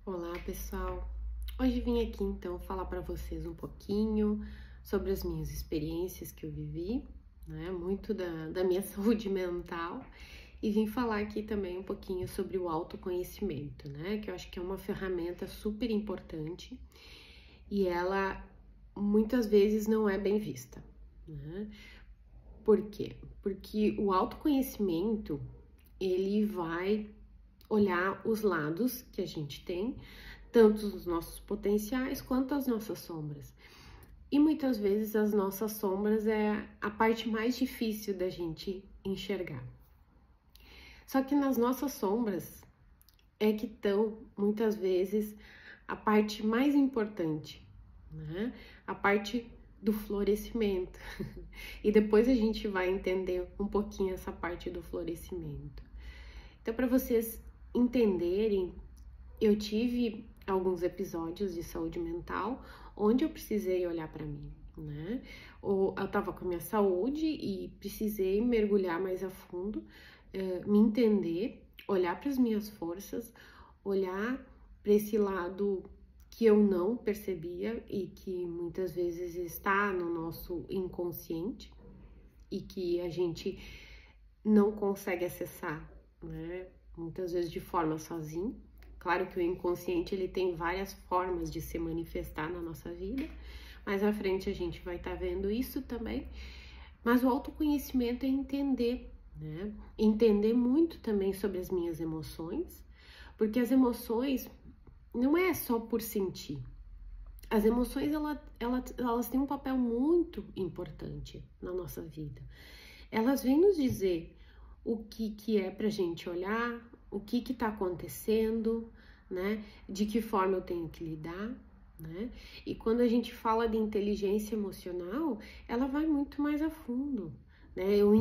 Olá, pessoal. Hoje vim aqui então falar para vocês um pouquinho sobre as minhas experiências que eu vivi, né? Muito da minha saúde mental, e vim falar aqui também um pouquinho sobre o autoconhecimento, né? Que eu acho que é uma ferramenta super importante e ela muitas vezes não é bem vista, né? Por quê? Porque o autoconhecimento ele vai olhar os lados que a gente tem, tanto os nossos potenciais quanto as nossas sombras. E muitas vezes as nossas sombras é a parte mais difícil da gente enxergar. Só que nas nossas sombras é que estão muitas vezes a parte mais importante, né? A parte do florescimento. E depois a gente vai entender um pouquinho essa parte do florescimento. Então, para vocês entenderem, eu tive alguns episódios de saúde mental onde eu precisei olhar para mim, né? Ou eu tava com a minha saúde e precisei mergulhar mais a fundo, me entender, olhar para as minhas forças, olhar para esse lado que eu não percebia e que muitas vezes está no nosso inconsciente e que a gente não consegue acessar, né? Muitas vezes de forma sozinha. Claro que o inconsciente ele tem várias formas de se manifestar na nossa vida, mais à frente a gente vai estar vendo isso também. Mas o autoconhecimento é entender, né? Entender muito também sobre as minhas emoções, porque as emoções não é só por sentir. As emoções elas têm um papel muito importante na nossa vida. Elas vêm nos dizer o que é pra gente olhar, o que tá acontecendo, né? De que forma eu tenho que lidar, né? E quando a gente fala de inteligência emocional, ela vai muito mais a fundo, né? Eu me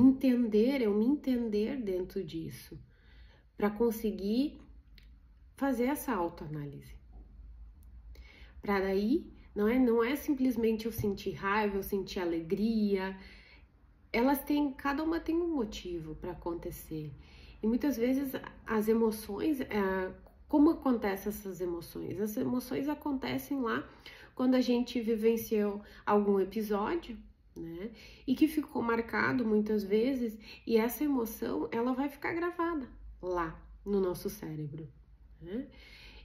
entender dentro disso, para conseguir fazer essa autoanálise. Para daí, não é simplesmente eu sentir raiva, eu sentir alegria. Cada uma tem um motivo para acontecer. E muitas vezes as emoções, como acontecem essas emoções? As emoções acontecem lá quando a gente vivenciou algum episódio, né? E que ficou marcado muitas vezes, e essa emoção, ela vai ficar gravada lá no nosso cérebro, né?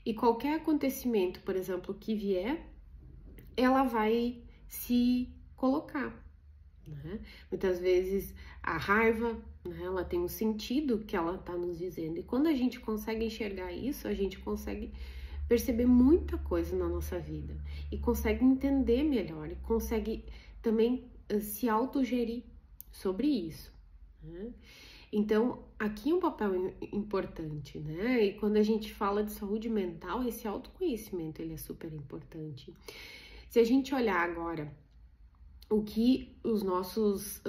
E qualquer acontecimento, por exemplo, que vier, ela vai se colocar, né? Muitas vezes a raiva, né, ela tem um sentido que ela está nos dizendo, e quando a gente consegue enxergar isso, a gente consegue perceber muita coisa na nossa vida e consegue entender melhor e consegue também se autogerir sobre isso, né? Então, aqui é um papel importante, né? E quando a gente fala de saúde mental, esse autoconhecimento ele é super importante. Se a gente olhar agora o que os nossos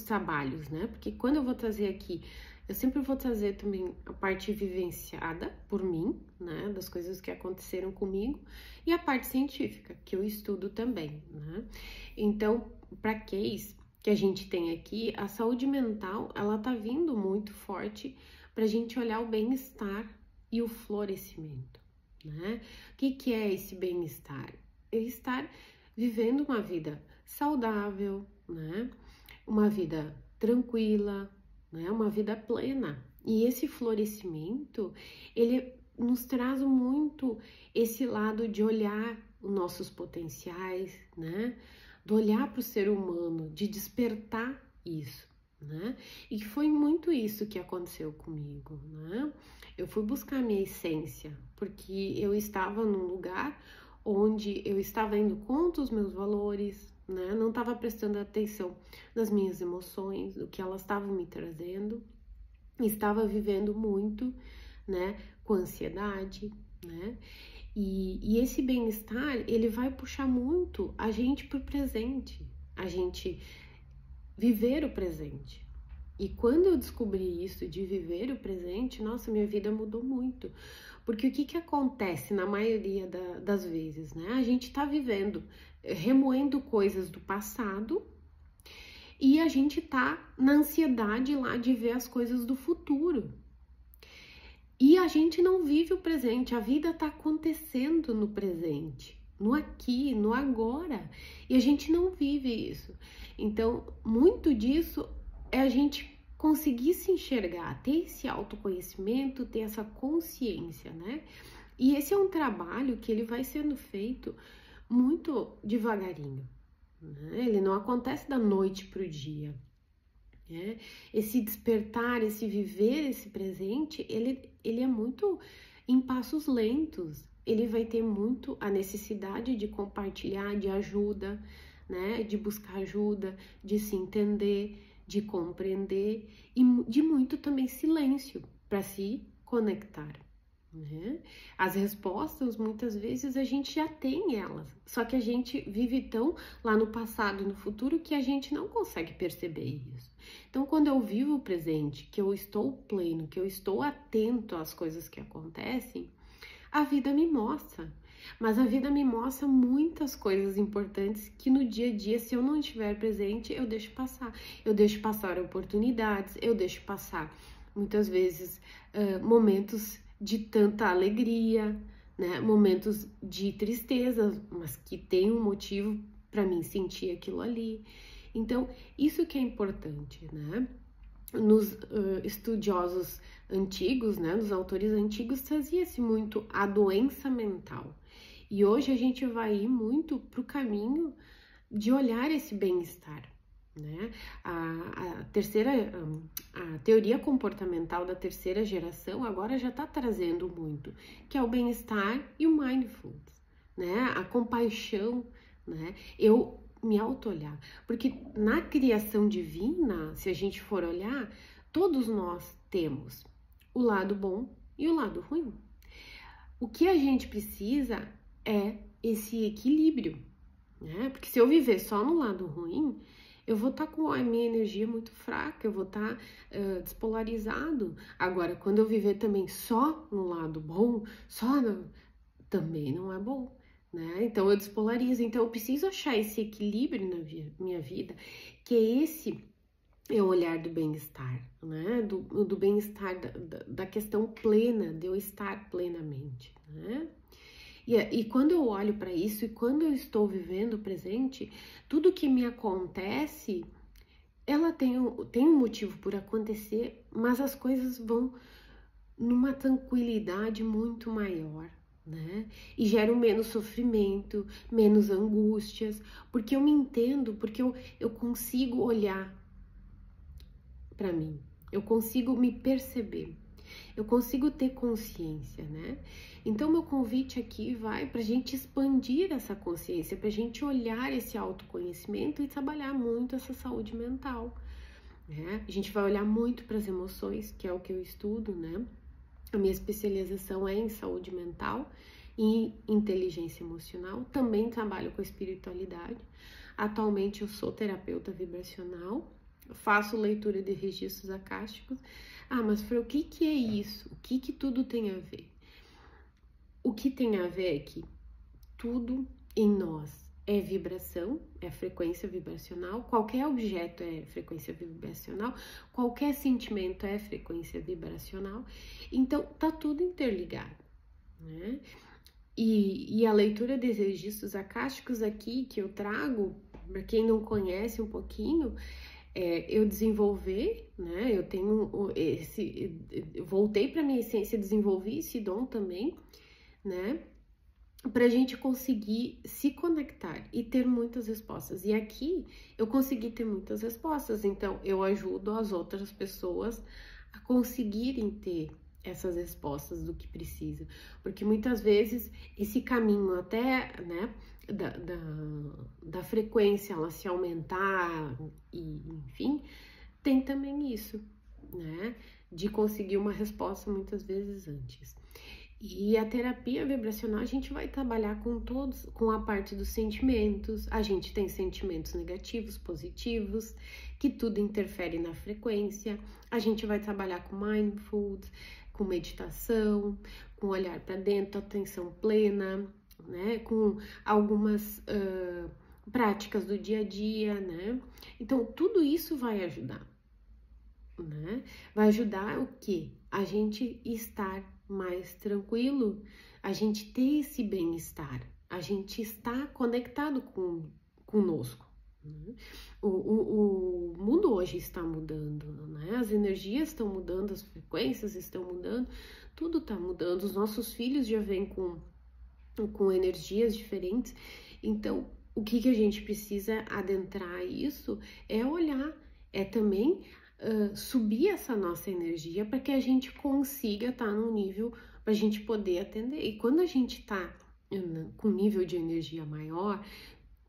trabalhos, né? Porque quando eu vou trazer aqui, eu sempre vou trazer também a parte vivenciada por mim, né? Das coisas que aconteceram comigo, e a parte científica, que eu estudo também, né? Então, para case que a gente tem aqui, a saúde mental, ela tá vindo muito forte para a gente olhar o bem-estar e o florescimento, né? O que é esse bem-estar? É estar vivendo uma vida saudável, né? Uma vida tranquila, né? Uma vida plena. E esse florescimento, ele nos traz muito esse lado de olhar os nossos potenciais, né? De olhar para o ser humano, de despertar isso, né? E foi muito isso que aconteceu comigo, né? Eu fui buscar a minha essência, porque eu estava num lugar onde eu estava indo contra os meus valores, né? Não estava prestando atenção nas minhas emoções, o que elas estavam me trazendo, estava vivendo muito, né? Com ansiedade, né? E esse bem-estar, ele vai puxar muito a gente pro presente, a gente viver o presente. E quando eu descobri isso de viver o presente, nossa, minha vida mudou muito. Porque o que acontece na maioria das vezes, né? A gente tá vivendo, remoendo coisas do passado e a gente tá na ansiedade lá de ver as coisas do futuro. E a gente não vive o presente, a vida está acontecendo no presente, no aqui, no agora, e a gente não vive isso. Então, muito disso é a gente conseguir se enxergar, ter esse autoconhecimento, ter essa consciência, né? E esse é um trabalho que ele vai sendo feito muito devagarinho, né? Ele não acontece da noite para o dia. Esse despertar, esse viver, esse presente, ele é muito em passos lentos. Ele vai ter muito a necessidade de compartilhar, de ajuda, né? De buscar ajuda, de se entender, de compreender e de muito também silêncio para se conectar. Né? As respostas, muitas vezes, a gente já tem elas, só que a gente vive tão lá no passado e no futuro que a gente não consegue perceber isso. Então, quando eu vivo o presente, que eu estou pleno, que eu estou atento às coisas que acontecem, a vida me mostra. Mas a vida me mostra muitas coisas importantes que no dia a dia, se eu não estiver presente, eu deixo passar. Eu deixo passar oportunidades, eu deixo passar, muitas vezes, momentos de tanta alegria, né? Momentos de tristeza, mas que tem um motivo para mim sentir aquilo ali. Então, isso que é importante, né? Nos estudiosos antigos, né? Nos autores antigos, trazia-se muito a doença mental. E hoje a gente vai ir muito para o caminho de olhar esse bem-estar. Né? A teoria comportamental da terceira geração agora já está trazendo muito, que é o bem-estar e o mindfulness, né? A compaixão, né? Eu me auto-olhar, porque na criação divina, se a gente for olhar, todos nós temos o lado bom e o lado ruim. O que a gente precisa é esse equilíbrio, né? Porque se eu viver só no lado ruim, eu vou estar com a minha energia muito fraca, eu vou estar despolarizado. Agora, quando eu viver também só no lado bom, também não é bom, né? Então eu despolarizo. Então eu preciso achar esse equilíbrio na minha vida, que é esse o olhar do bem-estar, né? Do bem-estar, da questão plena, de eu estar plenamente, né? E quando eu olho para isso e quando eu estou vivendo o presente, tudo que me acontece, ela tem um motivo por acontecer, mas as coisas vão numa tranquilidade muito maior, né? E geram menos sofrimento, menos angústias, porque eu me entendo, porque eu consigo olhar para mim, eu consigo me perceber. Eu consigo ter consciência, né? Então, meu convite aqui vai para a gente expandir essa consciência, para a gente olhar esse autoconhecimento e trabalhar muito essa saúde mental, né? A gente vai olhar muito para as emoções, que é o que eu estudo, né? A minha especialização é em saúde mental e inteligência emocional. Também trabalho com espiritualidade. Atualmente, eu sou terapeuta vibracional, faço leitura de registros acásticos. Ah, mas Fran, o que é isso? O que tudo tem a ver? O que tem a ver é que tudo em nós é vibração, é frequência vibracional, qualquer objeto é frequência vibracional, qualquer sentimento é frequência vibracional, então tá tudo interligado, né? E a leitura dos registros acásticos aqui que eu trago, para quem não conhece um pouquinho, eu desenvolver, né? Eu tenho voltei para minha essência, desenvolvi esse dom também, né? Para a gente conseguir se conectar e ter muitas respostas. E aqui eu consegui ter muitas respostas, então eu ajudo as outras pessoas a conseguirem ter essas respostas do que precisa, porque muitas vezes esse caminho até, né, da frequência ela se aumentar e enfim, tem também isso, né, de conseguir uma resposta muitas vezes antes. E a terapia vibracional a gente vai trabalhar com a parte dos sentimentos. A gente tem sentimentos negativos, positivos, que tudo interfere na frequência. A gente vai trabalhar com mindfulness, com meditação, com olhar para dentro, atenção plena, né? Com algumas práticas do dia a dia, né? Então tudo isso vai ajudar, né? Vai ajudar o quê? a gente estar mais tranquilo, a gente ter esse bem-estar, a gente está conectado conosco. Né? O mundo hoje está mudando, né? As energias estão mudando, as frequências estão mudando, tudo está mudando. Os nossos filhos já vêm com energias diferentes. Então, o que a gente precisa adentrar isso é olhar, é também subir essa nossa energia para que a gente consiga estar num nível para a gente poder atender. E quando a gente está com nível de energia maior,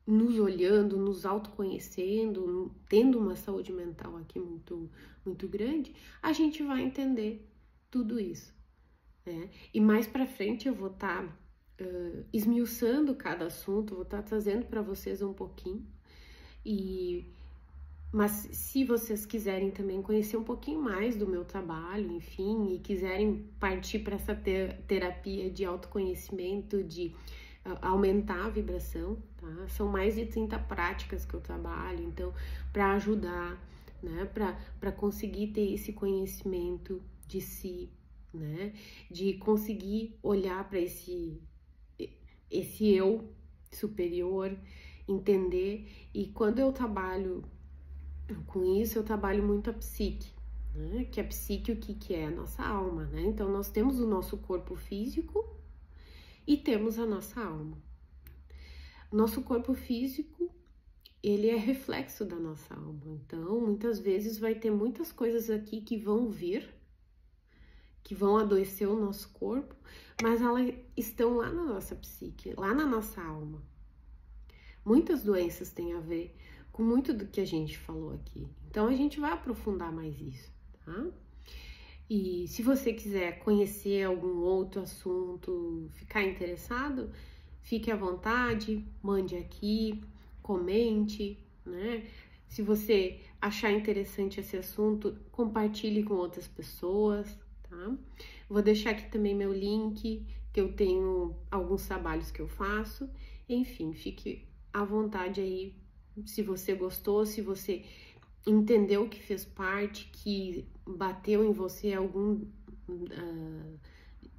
nos olhando, nos autoconhecendo, tendo uma saúde mental aqui muito, muito grande, a gente vai entender tudo isso, né? E mais para frente eu vou estar esmiuçando cada assunto, vou estar trazendo para vocês um pouquinho. Mas se vocês quiserem também conhecer um pouquinho mais do meu trabalho, enfim, e quiserem partir para essa terapia de autoconhecimento, de aumentar a vibração, tá? São mais de 30 práticas que eu trabalho, então, para ajudar, né? Para conseguir ter esse conhecimento de si, né? De conseguir olhar para esse eu superior, entender. E quando eu trabalho com isso, eu trabalho muito a psique, né? Que a psique, o que é? A nossa alma, né? Então, nós temos o nosso corpo físico e temos a nossa alma. Nosso corpo físico, ele é reflexo da nossa alma. Então, muitas vezes vai ter muitas coisas aqui que vão vir, que vão adoecer o nosso corpo, mas elas estão lá na nossa psique, lá na nossa alma. Muitas doenças têm a ver com muito do que a gente falou aqui. Então, a gente vai aprofundar mais isso, tá? E se você quiser conhecer algum outro assunto, ficar interessado, fique à vontade, mande aqui, comente, né? Se você achar interessante esse assunto, compartilhe com outras pessoas, tá? Vou deixar aqui também meu link, que eu tenho alguns trabalhos que eu faço. Enfim, fique à vontade aí, se você gostou, se você entendeu que fez parte, que bateu em você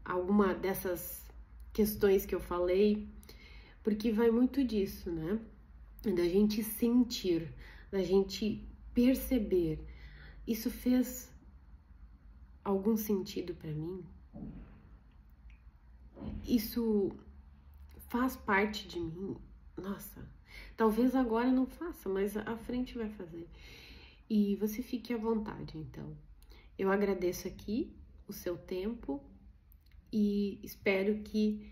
alguma dessas questões que eu falei, porque vai muito disso, né? Da gente sentir, da gente perceber. Isso fez algum sentido para mim? Isso faz parte de mim? Nossa, talvez agora não faça, mas à frente vai fazer. E você fique à vontade, então. Eu agradeço aqui o seu tempo e espero que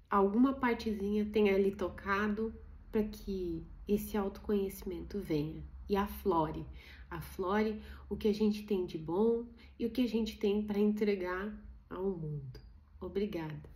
alguma partezinha tenha lhe tocado para que esse autoconhecimento venha e aflore o que a gente tem de bom e o que a gente tem para entregar ao mundo. Obrigada.